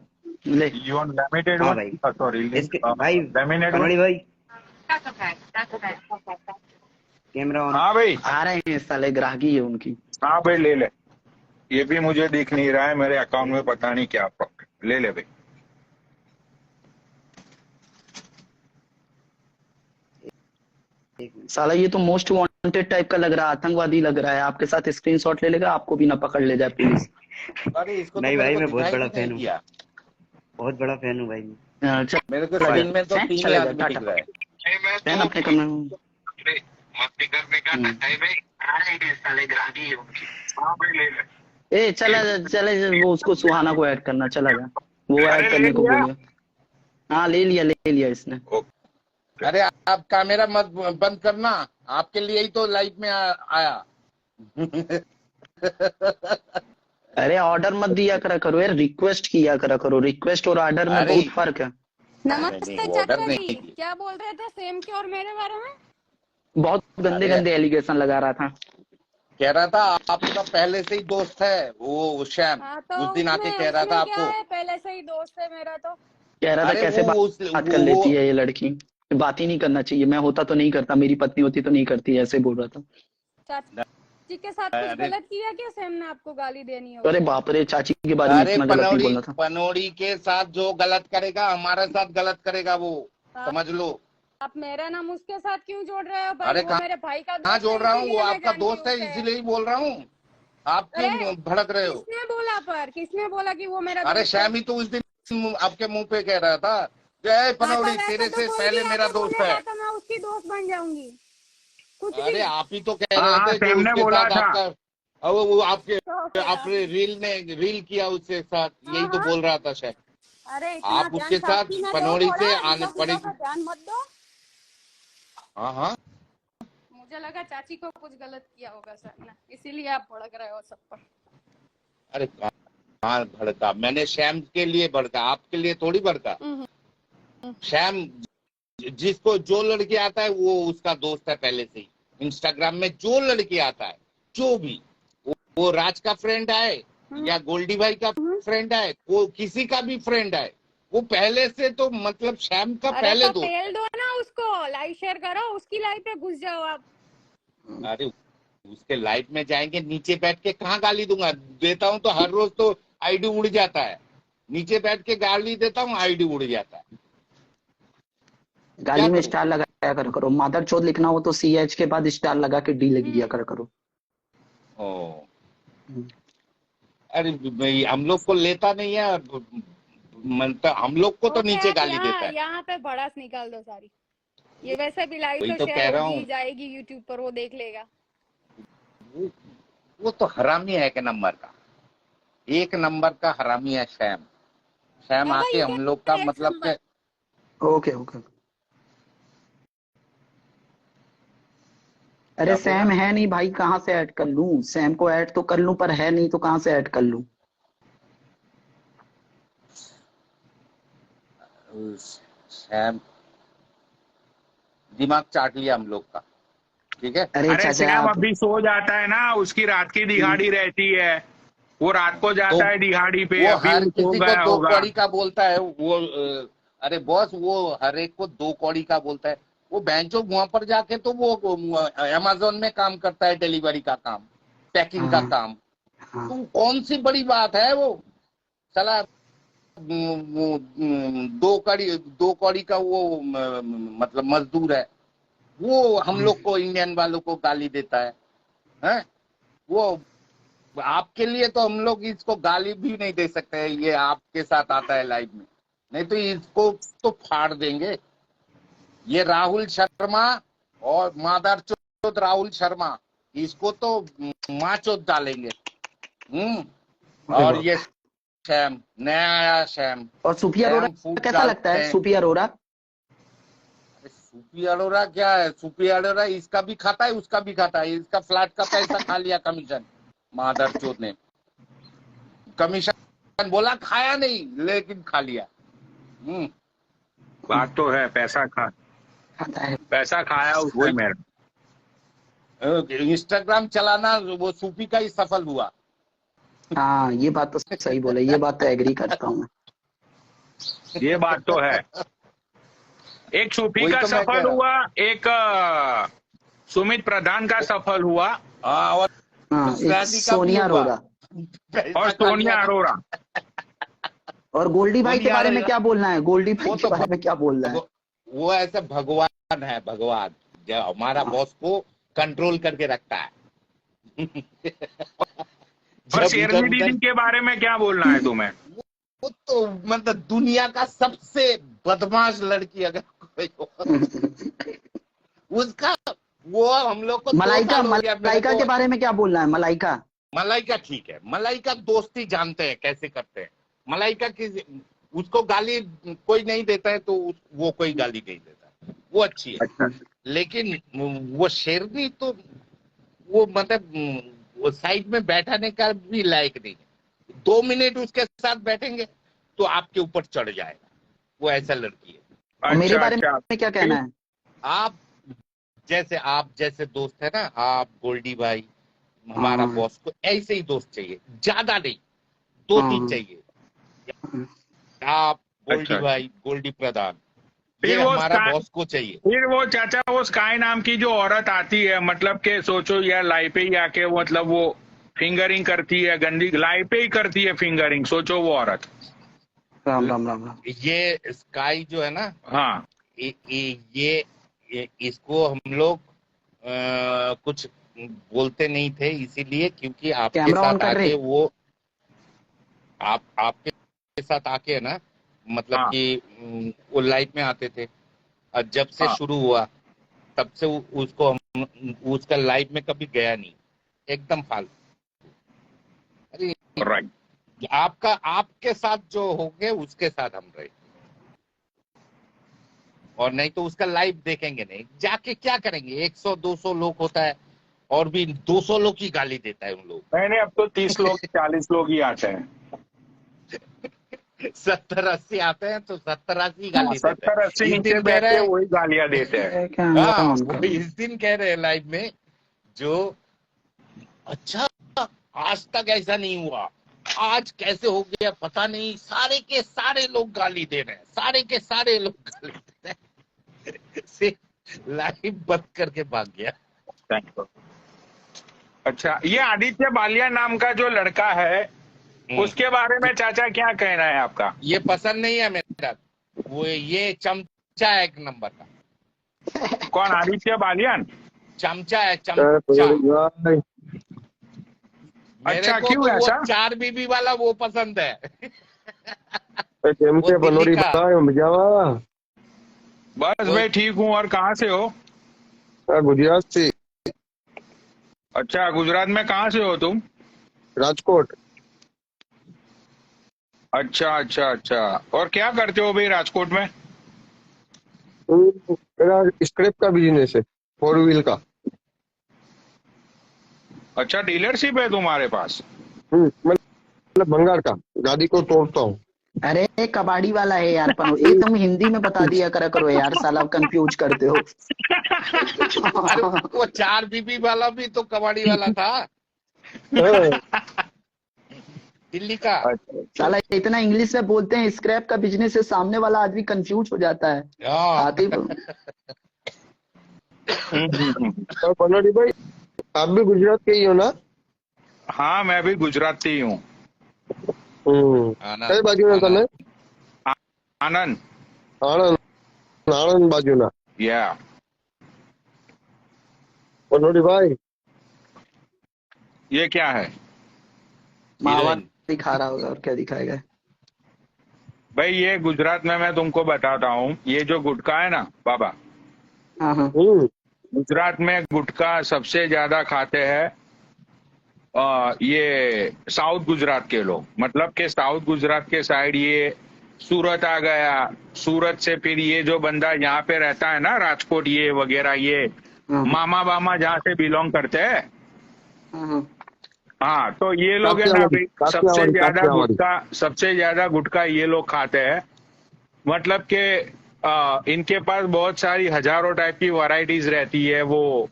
ले। You want laminated हाँ one? भाई। Sorry, भाई laminated पनौड़ी one? भाई कैमरा ऑन। हाँ भाई, आ रहे हैं साले, ग्राहकी है उनकी। हाँ भाई ले ले। ये भी मुझे दिख नहीं रहा है मेरे अकाउंट में, पता नहीं क्या प्रॉब्लम। ले ले भाई। साला ये तो मोस्ट वांटेड टाइप का लग रहा है, आतंकवादी लग रहा है। आपके साथ स्क्रीनशॉट ले लेगा, आपको भी ना पकड़ ले जाए पुलिस। अरे इसको नहीं तो भाई, मेरे मैं को बहुत बड़ा दिखाई फैन नहीं हूँ, दिया। बहुत बड़ा फैन हूँ भाई। मेरे को स्क्रीन में तो 3 ही चलेगा, आदमी दिख रहा है। फैन अपने कमरे में। ए चला चले, वो उसको सुहाना को ऐड करना, चला जा, वो ऐड करने को बोलिए। हाँ ले लिया इसने। अरे आप कैमरा मत बंद करना, आपके लिए ही तो लाइव में आया। अरे ऑर्डर मत दिया करो यार, रिक्वेस्ट किया करो। रिक्वेस्ट और ऑर्डर में बहुत फर्क है। नमस्ते चाचा जी, क्या बोल रहे थे सेम के और मेरे बारे में? बहुत गंदे एलिगेशन लगा रहा था। कह रहा था आपका पहले से ही दोस्त है वो शैम। हाँ, तो उस दिन आके कह रहा था आपको, पहले से ही दोस्त है मेरा। तो कह रहा था कैसे बात कर लेती है ये लड़की, बात ही नहीं करना चाहिए। मैं होता तो नहीं करता, मेरी पत्नी होती तो नहीं करती, ऐसे बोल रहा था। चाचा जी के साथ कुछ गलत किया क्या सेम ने आपको गाली देनी हो? अरे बाप रे, चाची के बारे में इतना गलत नहीं बोलना था। पनौड़ी के साथ जो गलत करेगा हमारे साथ गलत करेगा वो, समझ लो। आप मेरा नाम उसके साथ क्यों जोड़ रहे हो भाई? अरे वो मेरे भाई का कहाँ दोस्त है, जोड़ रहा हूँ? वो इसीलिए मैं आपका जानती दोस्त है, हूँ उसे। इसीलिए ही बोल रहा हूँ। आप क्यों अरे भड़क रहे हो? किसने बोला? पर किसने बोला कि वो मेरा अरे दोस्त है? श्याम ही तो उस दिन आपके मुंह पे कह रहा था, जय हाँ, तो पनौड़ी वैसे तेरे तो से कोई भी पहले मेरा आके दोस्त है। बोलेगा तो मैं उसकी दोस्त बन जाऊंगी, कुछ अरे भी। आप ही तो कह हाँ रहे हाँ, थे जो सैम ने उसके बोला साथ था। आपका, अब वो आपके तो फिर आपने रील किया उसके साथ, हाँ यही तो हाँ, बोल रहा था शायद। अरे इतना आप ध्यान उसके साथ साक्षी में दो पनौड़ी थोड़ा, से इन आने लोगों पड़ेगी। का ध्यान मत दो। हाँ हाँ, मुझे लगा चाची को कुछ गलत किया होगा सर ने, इसीलिए आप भड़क रहे हो सब पर। अरे कहाँ भड़का? मैंने श्याम के लिए भड़का, आपके लिए थोड़ी भड़का। श्याम जिसको जो लड़की आता है वो उसका दोस्त है पहले से ही। इंस्टाग्राम में जो लड़की आता है, जो भी, वो राज का फ्रेंड है या गोल्डी भाई का फ्रेंड है, वो किसी का भी फ्रेंड है, वो पहले से तो मतलब श्याम का अरे पहले तो दोस्त। तेल दो ना उसको, लाइक शेयर करो, उसकी लाइफ पे घुस जाओ आप। अरे उसके लाइफ में जाएंगे, नीचे बैठ के कहाँ गाली दूंगा? देता हूँ तो हर रोज तो आईडी उड़ जाता है। नीचे बैठ के गाली देता हूँ, आईडी उड़ जाता है। गाली में करूं? स्टार लगाया कर करो, मादर चौथ लिखना हो तो CH के बाद स्टार लगा के D लिख दिया कर करो। ओ, अरे भाई हम लोग को लेता नहीं है, मतलब हम लोग को तो ओके, नीचे आप गाली देता है। यहाँ पे भड़ास निकाल दो सारी। ये वैसे भी लाइव वही तो तो शेयर कह रहा होगी हूँ, जाएगी यूट्यूब पर, वो देख लेगा। वो तो हरामी है, एक नंबर का, एक नंबर का हरामी है श्याम। श्याम बाबा आके यू हम लोग का कैन मतलब के, ओके ओके। अरे क्या सैम बोला? है नहीं भाई, कहाँ से ऐड कर लूं? सैम को ऐड तो कर लूं पर है नहीं, तो कहाँ से ऐड कर लूं? श्याम दिमाग चाट लिया हम लोग का, ठीक है। अरे अरे चाचा सैम आप अभी सो जाता है ना, उसकी रात की दिहाड़ी रहती है, वो रात को तो जाता है दिहाड़ी पे, वो अभी हर वो सो किसी को गया दो होगा। कौड़ी का बोलता है वो, अरे बॉस वो हर एक को दो कौड़ी का बोलता है। वो बेंचो वहां पर जाके तो वो अमेज़न में काम करता है, डिलीवरी का काम, पैकिंग का हाँ काम। हाँ तो कौन सी बड़ी बात है वो साला, दो कौड़ी का वो मतलब मजदूर है। वो हम लोग को इंडियन वालों को गाली देता है, हैं? वो आपके लिए तो हम लोग इसको गाली भी नहीं दे सकते हैं, ये आपके साथ आता है लाइव में, नहीं तो इसको तो फाड़ देंगे। ये राहुल शर्मा और मादर चोद राहुल शर्मा, इसको तो माँ चोद डालेंगे। अरे और बाप। ये शैम, नया आया शैम, और सूफी अरोड़ा शैम फूड कैसा लगता है? सूफी अरोड़ा सूपी अरोड़ा क्या है? सूपी अरोड़ा इसका भी खाता है, उसका भी खाता है, इसका फ्लैट का पैसा खा लिया कमीशन, मादर चोद ने। कमीशन बोला खाया नहीं, लेकिन खा लिया। बात तो है, खाता है। पैसा खाया उसने वही मेरा। इंस्टाग्राम चलाना वो सूपी का ही सफल हुआ। हाँ ये बात तो सही बोले, ये बात तो एग्री करता हूँ मैं। ये बात तो है। एक सूफी वही का तो मैं कह सफल रहा हूँ। हुआ, एक सुमित प्रधान का सफल हुआ, हाँ, और हाँ एक शादी का भी सोनिया हुआ। अरोड़ा पैसा और खा सोनिया लिया ना। अरोड़ा। और गोल्डी भाई के सोनिया बारे में अरोड़ा क्या बोलना है? गोल्डी भाई वो के तो बारे में क्या बोलना है? वो ऐसे भगवान है, भगवान जो हमारा हाँ। बॉस को कंट्रोल करके रखता है। और जब शेरनी इधर दीदी उधर, के बारे में क्या बोलना है तुम्हें? वो तो मतलब दुनिया का सबसे बदमाश लड़की अगर कोई हो, उसका, वो हम लोग को 2 मलाइका साल हो गया मेरे मलाइका को। के बारे में क्या बोलना है? मलाइका मलाइका ठीक है, मलाइका दोस्ती जानते हैं कैसे करते हैं। मलाइका की उसको गाली कोई नहीं देता है तो वो कोई गाली नहीं देता, वो अच्छी है। अच्छा, लेकिन वो शेरनी तो वो मतलब वो साइड में बैठाने का भी लायक नहीं है। 2 मिनट उसके साथ बैठेंगे तो आपके ऊपर चढ़ जाएगा, वो ऐसा लड़की है। और मेरे अच्छा बारे अच्छा। में क्या कहना है? आप जैसे दोस्त है ना, आप गोल्डी भाई, हमारा हाँ बॉस को ऐसे ही दोस्त चाहिए, ज्यादा नहीं, 2-3 हाँ चाहिए। आप गोल्डी अच्छा। भाई, गोल्डी प्रधान, ये फिर वो हमारा बॉस को चाहिए। फिर वो चाचा, वो स्काई नाम की जो औरत आती है, मतलब के सोचो यार, लाइव पे ही आके मतलब वो फिंगरिंग करती है, गंदी लाइव पे ही करती है फिंगरिंग, सोचो वो औरत। राम राम राम राम। ये स्काई जो है ना, हाँ ये इसको हम लोग कुछ बोलते नहीं थे इसीलिए क्योंकि आपके कैमरा ऑन साथ कर रहे? आके वो आपके साथ आके ना मतलब हाँ। कि वो लाइफ में आते थे और जब से हाँ। शुरू हुआ तब से उसको हम उसका लाइफ में कभी गया नहीं, एकदम फालतू। अरे राइट। आपके साथ जो हो गए उसके साथ हम रहे, और नहीं तो उसका लाइव देखेंगे नहीं, जाके क्या करेंगे। 100-200 लोग होता है और भी 200 लोग की गाली देता है उन लोग। नहीं, अब तो 30 लोग 40 लोग ही आते हैं। 70-80 आते हैं तो 70-80 गाली देते हैं। 70-80 इस नीचे दिन कह बैठ रहे के हैं, वही गालियां देते हैं। कैमरा हाँ, ऑन कर। इस दिन कह रहे हैं लाइव में जो अच्छा आज तक ऐसा नहीं हुआ, आज कैसे हो गया पता नहीं, सारे के सारे लोग गाली दे रहे हैं, सारे के सारे लोग गाली दे रहे हैं। से लाइव बंद करके भाग गया। Thank you. अच्छा, ये आदित्य बालिया नाम का जो लड़का है उसके बारे में चाचा क्या कहना है आपका? ये पसंद नहीं है मेरा, वो ये चमचा है एक नंबर का। कौन आदित्य बालियान? चमचा है, चमचा। मेरे अच्छा, को क्यों तो वो ऐसा? 4 बीबी वाला वो पसंद है। चमचे वो दिल्ली बनोड़ी का। बताओ मजावा। बस वो- भाई ठीक हूँ। और कहाँ से हो? गुजरात से। अच्छा, गुजरात में कहाँ से हो तुम? राजकोट। अच्छा अच्छा अच्छा। और क्या करते हो भाई राजकोट में? मेरा स्क्रैप का बिजनेस है, 4 व्हील का। अच्छा, डीलरशिप है तुम्हारे पास? मतलब भंगार का, गाड़ी को तोड़ता हूँ। अरे कबाड़ी वाला है यार पनो, ये तुम हिंदी में बता दिया करो यार, साला कंफ्यूज करते हो। अरे वो 4 बीबी वाला भी तो कबाड़ी वाला था, हाँ, दिल्ली का। साला इतना इंग्लिश में बोलते हैं, स्क्रैप का बिजनेस है, सामने वाला आदमी कंफ्यूज हो जाता है। हाँ। आते ही तो बनोड़ी भाई आप भी गुजरात के ही हो ना? हाँ, मैं भी गुजराती हूँ। कई बाजू ना तने? आनंद। आनंद बाजू ना। या बनोड़ी भाई ये क्या है मावा दिखा रहा होगा, और क्या दिखाएगा। भाई? ये गुजरात में मैं तुमको बताता हूँ, ये जो गुटखा है ना बाबा, हाँ हाँ। गुजरात में गुटखा सबसे ज्यादा खाते हैं ये साउथ गुजरात के लोग। मतलब के साउथ गुजरात के साइड ये सूरत आ गया, सूरत से फिर ये जो बंदा यहाँ पे रहता है ना राजकोट ये वगैरह, ये मामा बामा जहाँ से बिलोंग करते हैं, हाँ, तो ये लोग है ना भाई सबसे ज्यादा गुटखा ये लोग खाते हैं। मतलब के इनके पास बहुत सारी हजारों टाइप की वैरायटीज रहती है। वो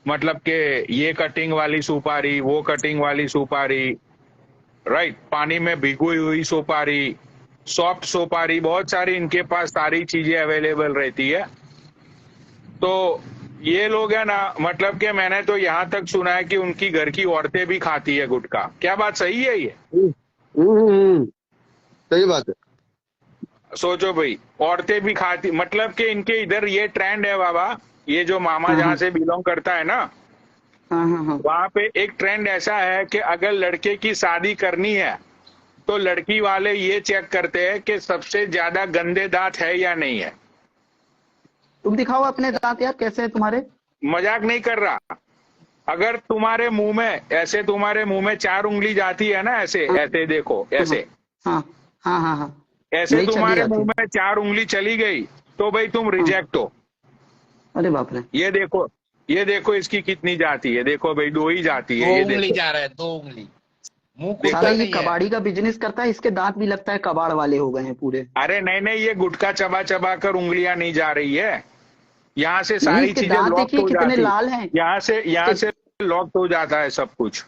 मतलब के ये कटिंग वाली सुपारी, वो कटिंग वाली सुपारी, राइट, पानी में भिगोई हुई सुपारी, सॉफ्ट सुपारी, बहुत सारी इनके पास सारी चीजें अवेलेबल रहती है। तो ये लोग है ना, मतलब के मैंने तो यहाँ तक सुना है कि उनकी घर की औरतें भी खाती है गुटखा। क्या बात सही है ये? सही बात है। सोचो भाई, औरतें भी खाती, मतलब कि इनके इधर ये ट्रेंड है बाबा। ये जो मामा जहाँ से बिलोंग करता है ना, वहां पे एक ट्रेंड ऐसा है कि अगर लड़के की शादी करनी है तो लड़की वाले ये चेक करते हैं कि सबसे ज्यादा गंदे दांत है या नहीं है। तुम दिखाओ अपने दांत यार, कैसे है तुम्हारे? मजाक नहीं कर रहा। अगर तुम्हारे मुंह में ऐसे, तुम्हारे मुंह में 4 उंगली जाती है ना, ऐसे ऐसे देखो, ऐसे हाँ हाँ हाँ हाँ, ऐसे नहीं चली तुम्हारे जाती। मुंह में 4 उंगली चली गई तो भाई तुम रिजेक्ट हो। अरे बाप रे। ये देखो इसकी कितनी जाती है, देखो भाई 2 ही जाती है। 2 ये उंगली देखो, जा रहा है, 2 उंगली। मुंह साला खुलता ये नहीं है। कबाड़ी का बिजनेस करता है, इसके दांत भी लगता है कबाड़ वाले हो गए हैं पूरे। अरे नहीं, ये गुटखा चबा चबा कर उंगलियां नहीं जा रही है, यहाँ से नहीं, सारी इसके चीजें दांत लॉक देखिए हो कितने जाती लाल हैं। यहाँ से लॉक हो जाता है सब कुछ।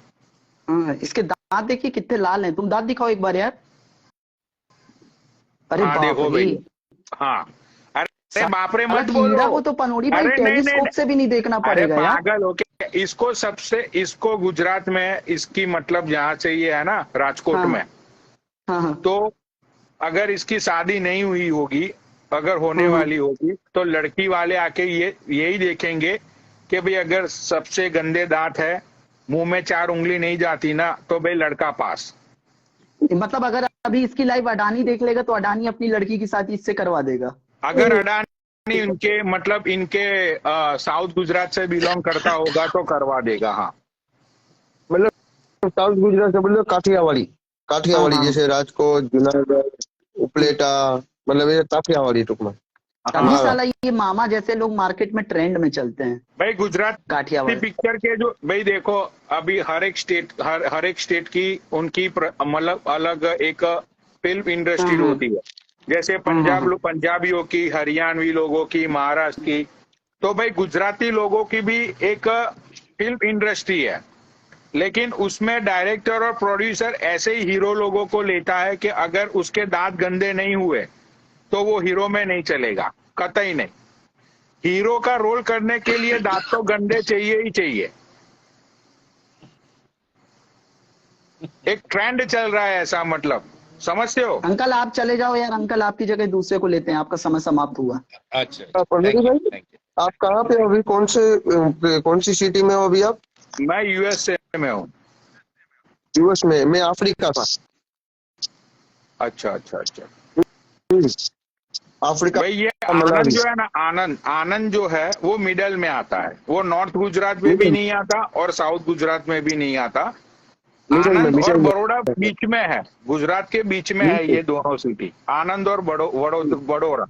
हाँ, इसके दांत देखिए कितने लाल हैं। तुम दांत दिखाओ एक बार यार। अरे हाँ बाप देखो रे। भाई, हाँ, अरे बाप रे मत हीरा बोलो। को तो पनोड़ी भाई अरे नहीं, टेलीस्कोप से भी नहीं देखना अरे पड़ेगा यार। पागल हो के, इसको गुजरात में इसकी मतलब यहाँ से ये है ना राजकोट हाँ, में, हाँ हाँ तो अगर इसकी शादी नहीं हुई होगी अगर होने वाली होगी तो लड़की वाले आके यही देखेंगे कि भाई अगर सबसे गंदे दांत है, मुंह में 4 उंगली नहीं जाती ना, तो भाई लड़का पास। मतलब अगर अभी इसकी लाइव अडानी देख लेगा तो अडानी अपनी लड़की की शादी इससे करवा देगा। अगर अडानी इनके मतलब इनके साउथ गुजरात से बिलोंग करता होगा तो करवा देगा। हाँ, मतलब साउथ गुजरात से बोलो काठियावाड़ी हाँ। जैसे राजकोट, जूनागढ़, उपलेटा, मतलब ये काठियावाड़ी टूंक में। अभी साला ये मामा जैसे लोग मार्केट में ट्रेंड में चलते हैं भाई गुजरात काठियावाड़। पिक्चर के जो भाई देखो, अभी हर एक स्टेट की उनकी मतलब अलग एक फिल्म इंडस्ट्री होती है। जैसे पंजाबियों की, हरियाणवी लोगों की, महाराष्ट्र की, तो भाई गुजराती लोगों की भी एक फिल्म इंडस्ट्री है। लेकिन उसमें डायरेक्टर और प्रोड्यूसर ऐसे ही हीरो लोगों को लेता है कि अगर उसके दांत गंदे नहीं हुए तो वो हीरो में नहीं चलेगा, कतई नहीं। हीरो का रोल करने के लिए दांत तो गंदे चाहिए ही चाहिए। एक ट्रेंड चल रहा है ऐसा, मतलब समझते हो? अंकल आप चले जाओ यार, अंकल आपकी जगह दूसरे को लेते हैं, आपका समय समाप्त हुआ। अच्छा, पंडित भाई आप कहाँ पे हो अभी, कौन सी सिटी में हो अभी आप? मैं यूएसए में हूँ। यूएस में? मैं अफ्रीका का। अच्छा अच्छा अच्छा। अफ्रीका। भाई ये आनंद जो है ना, आनंद जो है वो मिडल में आता है। वो नॉर्थ गुजरात में भी नहीं आता और साउथ गुजरात में भी नहीं आता। आनंद और बड़ौदा बीच में है, गुजरात के बीच में है ये दोनों सिटी, आनंद और बड़ौदा।